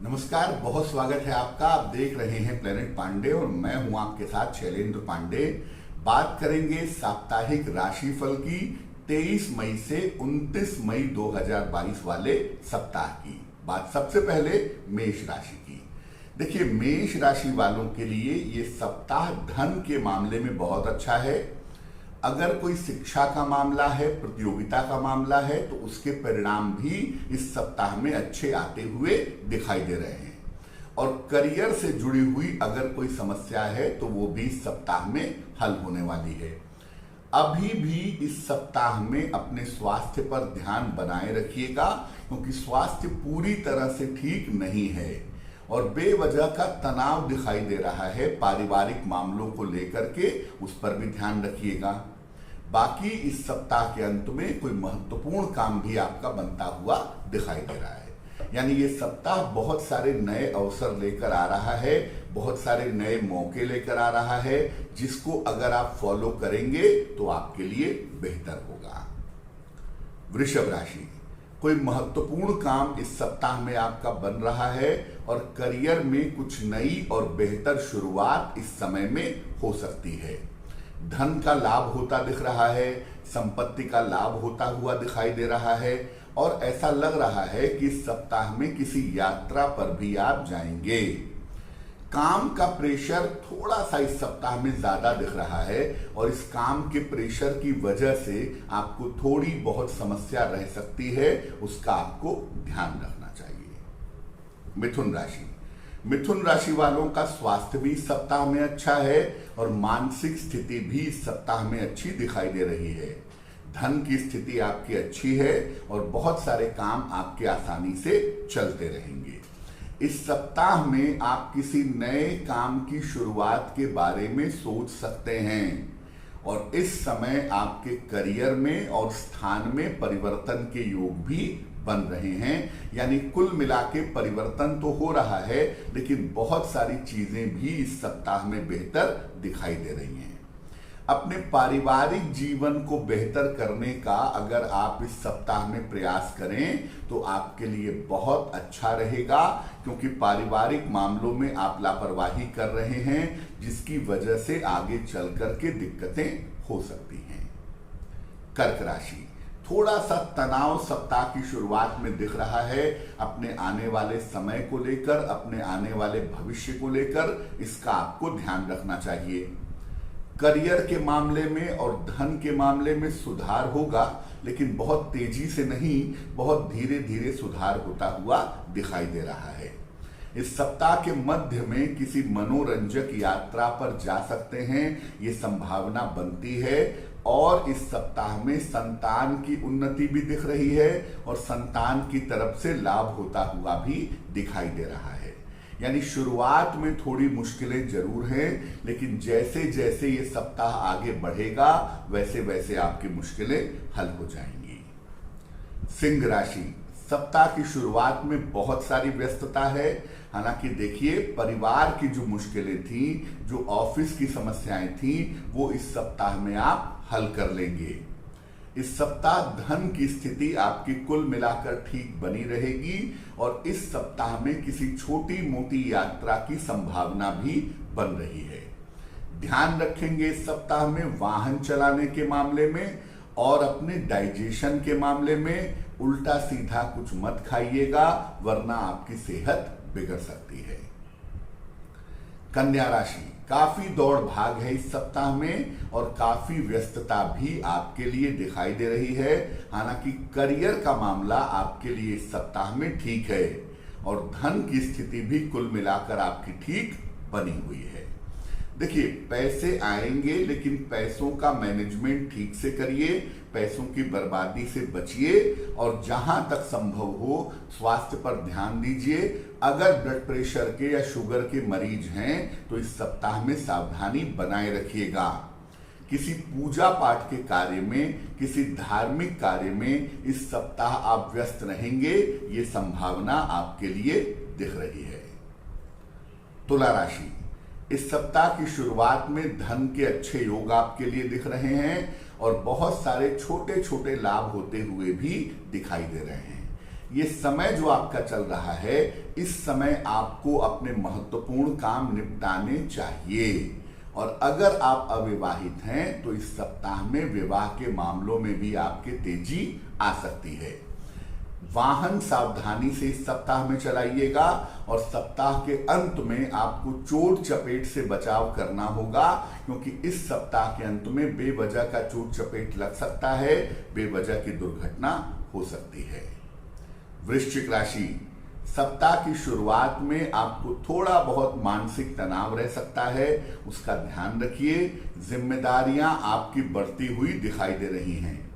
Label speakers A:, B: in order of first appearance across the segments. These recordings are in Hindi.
A: नमस्कार, बहुत स्वागत है आपका। आप देख रहे हैं प्लेनेट पांडे और मैं हूं आपके साथ शैलेंद्र पांडे। बात करेंगे साप्ताहिक राशिफल की 23 मई से 29 मई 2022 वाले सप्ताह की। बात सबसे पहले मेष राशि की। देखिए, मेष राशि वालों के लिए ये सप्ताह धन के मामले में बहुत अच्छा है। अगर कोई शिक्षा का मामला है, प्रतियोगिता का मामला है, तो उसके परिणाम भी इस सप्ताह में अच्छे आते हुए दिखाई दे रहे हैं। और करियर से जुड़ी हुई अगर कोई समस्या है तो वो भी इस सप्ताह में हल होने वाली है। अभी भी इस सप्ताह में अपने स्वास्थ्य पर ध्यान बनाए रखिएगा, क्योंकि स्वास्थ्य पूरी तरह से ठीक नहीं है और बेवजह का तनाव दिखाई दे रहा है। पारिवारिक मामलों को लेकर के उस पर भी ध्यान रखिएगा। बाकी इस सप्ताह के अंत में कोई महत्वपूर्ण काम भी आपका बनता हुआ दिखाई दे रहा है। यानी ये सप्ताह बहुत सारे नए अवसर लेकर आ रहा है, बहुत सारे नए मौके लेकर आ रहा है, जिसको अगर आप फॉलो करेंगे तो आपके लिए बेहतर होगा। वृषभ राशि, कोई महत्वपूर्ण काम इस सप्ताह में आपका बन रहा है और करियर में कुछ नई और बेहतर शुरुआत इस समय में हो सकती है। धन का लाभ होता दिख रहा है, संपत्ति का लाभ होता हुआ दिखाई दे रहा है और ऐसा लग रहा है कि इस सप्ताह में किसी यात्रा पर भी आप जाएंगे। काम का प्रेशर थोड़ा सा इस सप्ताह में ज्यादा दिख रहा है और इस काम के प्रेशर की वजह से आपको थोड़ी बहुत समस्या रह सकती है, उसका आपको ध्यान रखना चाहिए। मिथुन राशि, मिथुन राशि वालों का स्वास्थ्य भी इस सप्ताह में अच्छा है और मानसिक स्थिति भी इस सप्ताह में अच्छी दिखाई दे रही है। धन की स्थिति आपकी अच्छी है और बहुत सारे काम आपके आसानी से चलते रहेंगे। इस सप्ताह में आप किसी नए काम की शुरुआत के बारे में सोच सकते हैं और इस समय आपके करियर में और स्थान में परिवर्तन के योग भी बन रहे हैं। यानी कुल मिला के परिवर्तन तो हो रहा है, लेकिन बहुत सारी चीजें भी इस सप्ताह में बेहतर दिखाई दे रही हैं। अपने पारिवारिक जीवन को बेहतर करने का अगर आप इस सप्ताह में प्रयास करें तो आपके लिए बहुत अच्छा रहेगा, क्योंकि पारिवारिक मामलों में आप लापरवाही कर रहे हैं, जिसकी वजह से आगे चल करके दिक्कतें हो सकती हैं। कर्क राशि, थोड़ा सा तनाव सप्ताह की शुरुआत में दिख रहा है। अपने आने वाले समय को लेकर, अपने आने वाले भविष्य को लेकर इसका आपको ध्यान रखना चाहिए। करियर के मामले में और धन के मामले में सुधार होगा, लेकिन बहुत तेजी से नहीं, बहुत धीरे धीरे सुधार होता हुआ दिखाई दे रहा है। इस सप्ताह के मध्य में किसी मनोरंजक यात्रा पर जा सकते हैं, ये संभावना बनती है। और इस सप्ताह में संतान की उन्नति भी दिख रही है और संतान की तरफ से लाभ होता हुआ भी दिखाई दे रहा है। यानी शुरुआत में थोड़ी मुश्किलें जरूर हैं, लेकिन जैसे जैसे ये सप्ताह आगे बढ़ेगा वैसे वैसे आपकी मुश्किलें हल हो जाएंगी। सिंह राशि, सप्ताह की शुरुआत में बहुत सारी व्यस्तता है। हालांकि देखिए, परिवार की जो मुश्किलें थी, जो ऑफिस की समस्याएं थी, वो इस सप्ताह में आप हल कर लेंगे। इस सप्ताह धन की स्थिति आपकी कुल मिलाकर ठीक बनी रहेगी और इस सप्ताह में किसी छोटी मोटी यात्रा की संभावना भी बन रही है। ध्यान रखेंगे इस सप्ताह में वाहन चलाने के मामले में और अपने डाइजेशन के मामले में। उल्टा सीधा कुछ मत खाइएगा, वरना आपकी सेहत बिगड़ सकती है। कन्या राशि, काफी दौड़ भाग है इस सप्ताह में और काफी व्यस्तता भी आपके लिए दिखाई दे रही है। हालांकि करियर का मामला आपके लिए इस सप्ताह में ठीक है और धन की स्थिति भी कुल मिलाकर आपकी ठीक बनी हुई है। देखिए, पैसे आएंगे, लेकिन पैसों का मैनेजमेंट ठीक से करिए, पैसों की बर्बादी से बचिए और जहां तक संभव हो स्वास्थ्य पर ध्यान दीजिए। अगर ब्लड प्रेशर के या शुगर के मरीज हैं तो इस सप्ताह में सावधानी बनाए रखिएगा। किसी पूजा पाठ के कार्य में, किसी धार्मिक कार्य में इस सप्ताह आप व्यस्त रहेंगे, ये संभावना आपके लिए दिख रही है। तुला राशि, इस सप्ताह की शुरुआत में धन के अच्छे योग आपके लिए दिख रहे हैं और बहुत सारे छोटे छोटे लाभ होते हुए भी दिखाई दे रहे हैं। ये समय जो आपका चल रहा है, इस समय आपको अपने महत्वपूर्ण काम निपटाने चाहिए। और अगर आप अविवाहित हैं तो इस सप्ताह में विवाह के मामलों में भी आपके तेजी आ सकती है। वाहन सावधानी से इस सप्ताह में चलाइएगा और सप्ताह के अंत में आपको चोट चपेट से बचाव करना होगा, क्योंकि इस सप्ताह के अंत में बेवजह का चोट चपेट लग सकता है, बेवजह की दुर्घटना हो सकती है। वृश्चिक राशि, सप्ताह की शुरुआत में आपको थोड़ा बहुत मानसिक तनाव रह सकता है, उसका ध्यान रखिए। जिम्मेदारियां आपकी बढ़ती हुई दिखाई दे रही हैं।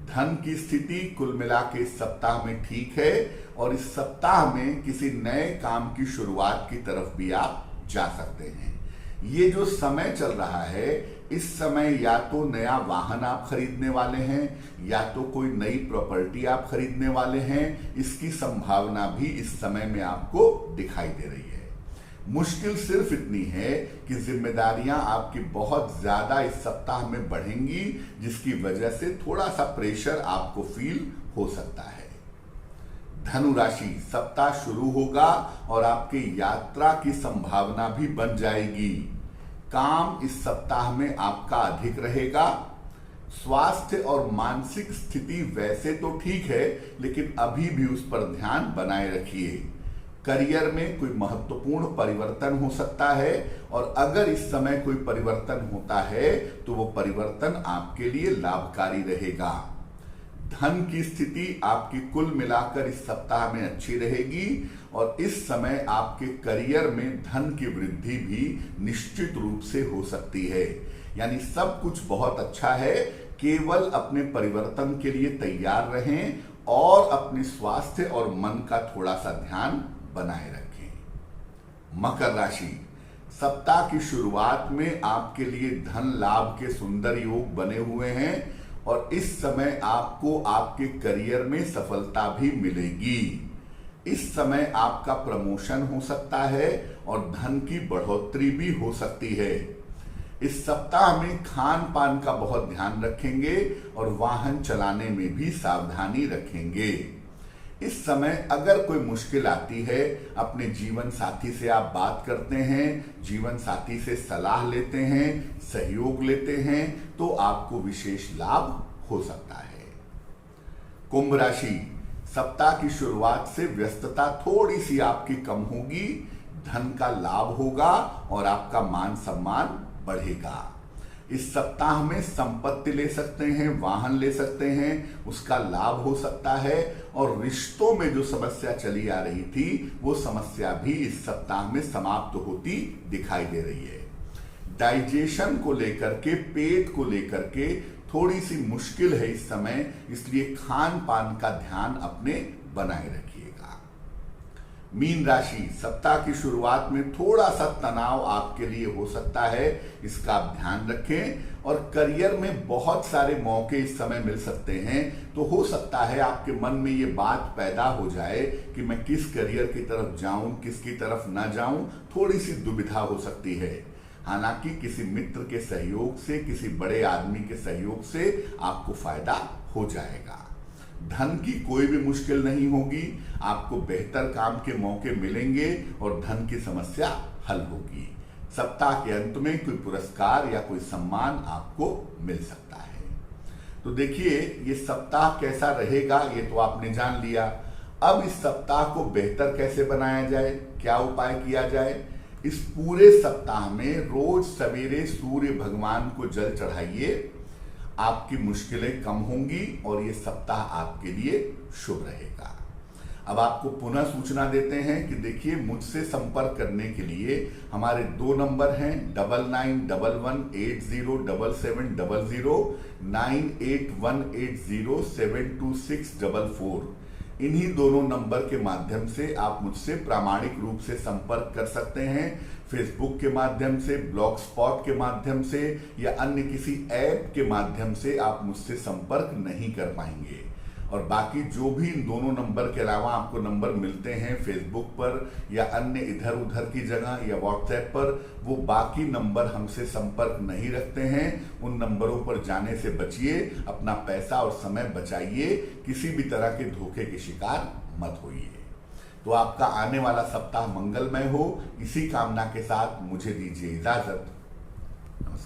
A: धन की स्थिति कुल मिला के इस सप्ताह में ठीक है और इस सप्ताह में किसी नए काम की शुरुआत की तरफ भी आप जा सकते हैं। ये जो समय चल रहा है, इस समय या तो नया वाहन आप खरीदने वाले हैं या तो कोई नई प्रॉपर्टी आप खरीदने वाले हैं, इसकी संभावना भी इस समय में आपको दिखाई दे रही है। मुश्किल सिर्फ इतनी है कि जिम्मेदारियां आपकी बहुत ज्यादा इस सप्ताह में बढ़ेंगी, जिसकी वजह से थोड़ा सा प्रेशर आपको फील हो सकता है। धनु राशि, सप्ताह शुरू होगा और आपके यात्रा की संभावना भी बन जाएगी। काम इस सप्ताह में आपका अधिक रहेगा। स्वास्थ्य और मानसिक स्थिति वैसे तो ठीक है, लेकिन अभी भी उस पर ध्यान बनाए रखिए। करियर में कोई महत्वपूर्ण परिवर्तन हो सकता है और अगर इस समय कोई परिवर्तन होता है तो वो परिवर्तन आपके लिए लाभकारी रहेगा। धन की स्थिति आपकी कुल मिलाकर इस सप्ताह में अच्छी रहेगी और इस समय आपके करियर में धन की वृद्धि भी निश्चित रूप से हो सकती है। यानी सब कुछ बहुत अच्छा है, केवल अपने परिवर्तन के लिए तैयार रहें और अपने स्वास्थ्य और मन का थोड़ा सा ध्यान बनाए रखें। मकर राशि, सप्ताह की शुरुआत में आपके लिए धन लाभ के सुंदर योग बने हुए हैं और इस समय आपको आपके करियर में सफलता भी मिलेगी। इस समय आपका प्रमोशन हो सकता है और धन की बढ़ोतरी भी हो सकती है। इस सप्ताह में खान पान का बहुत ध्यान रखेंगे और वाहन चलाने में भी सावधानी रखेंगे। इस समय अगर कोई मुश्किल आती है, अपने जीवन साथी से आप बात करते हैं, जीवन साथी से सलाह लेते हैं, सहयोग लेते हैं, तो आपको विशेष लाभ हो सकता है। कुंभ राशि, सप्ताह की शुरुआत से व्यस्तता थोड़ी सी आपकी कम होगी, धन का लाभ होगा और आपका मान सम्मान बढ़ेगा। इस सप्ताह में संपत्ति ले सकते हैं, वाहन ले सकते हैं, उसका लाभ हो सकता है और रिश्तों में जो समस्या चली आ रही थी, वो समस्या भी इस सप्ताह में समाप्त होती दिखाई दे रही है। डाइजेशन को लेकर के, पेट को लेकर के थोड़ी सी मुश्किल है इस समय, इसलिए खान पान का ध्यान अपने बनाए रखिएगा। मीन राशि, सप्ताह की शुरुआत में थोड़ा सा तनाव आपके लिए हो सकता है, इसका आप ध्यान रखें। और करियर में बहुत सारे मौके इस समय मिल सकते हैं, तो हो सकता है आपके मन में ये बात पैदा हो जाए कि मैं किस करियर की तरफ जाऊं, किसकी तरफ ना जाऊं, थोड़ी सी दुविधा हो सकती है। हालांकि किसी मित्र के सहयोग से, किसी बड़े आदमी के सहयोग से आपको फायदा हो जाएगा। धन की कोई भी मुश्किल नहीं होगी, आपको बेहतर काम के मौके मिलेंगे और धन की समस्या हल होगी। सप्ताह के अंत में कोई पुरस्कार या कोई सम्मान आपको मिल सकता है। तो देखिए, ये सप्ताह कैसा रहेगा ये तो आपने जान लिया। अब इस सप्ताह को बेहतर कैसे बनाया जाए, क्या उपाय किया जाए? इस पूरे सप्ताह में रोज सवेरे सूर्य भगवान को जल चढ़ाइए, आपकी मुश्किलें कम होंगी और ये सप्ताह आपके लिए शुभ रहेगा। अब आपको पुनः सूचना देते हैं कि देखिए, मुझसे संपर्क करने के लिए हमारे 2 नंबर हैं 9911807700, 9818072644। इन्हीं दोनों नंबर के माध्यम से आप मुझसे प्रामाणिक रूप से संपर्क कर सकते हैं। फेसबुक के माध्यम से, ब्लॉग स्पॉट के माध्यम से या अन्य किसी ऐप के माध्यम से आप मुझसे संपर्क नहीं कर पाएंगे। और बाकी जो भी इन दोनों नंबर के अलावा आपको नंबर मिलते हैं फेसबुक पर या अन्य इधर उधर की जगह या व्हाट्सएप पर, वो बाकी नंबर हमसे संपर्क नहीं रखते हैं। उन नंबरों पर जाने से बचिए, अपना पैसा और समय बचाइए, किसी भी तरह के धोखे के शिकार मत होइए। तो आपका आने वाला सप्ताह मंगलमय हो, इसी कामना के साथ मुझे दीजिए इजाजत। नमस्कार।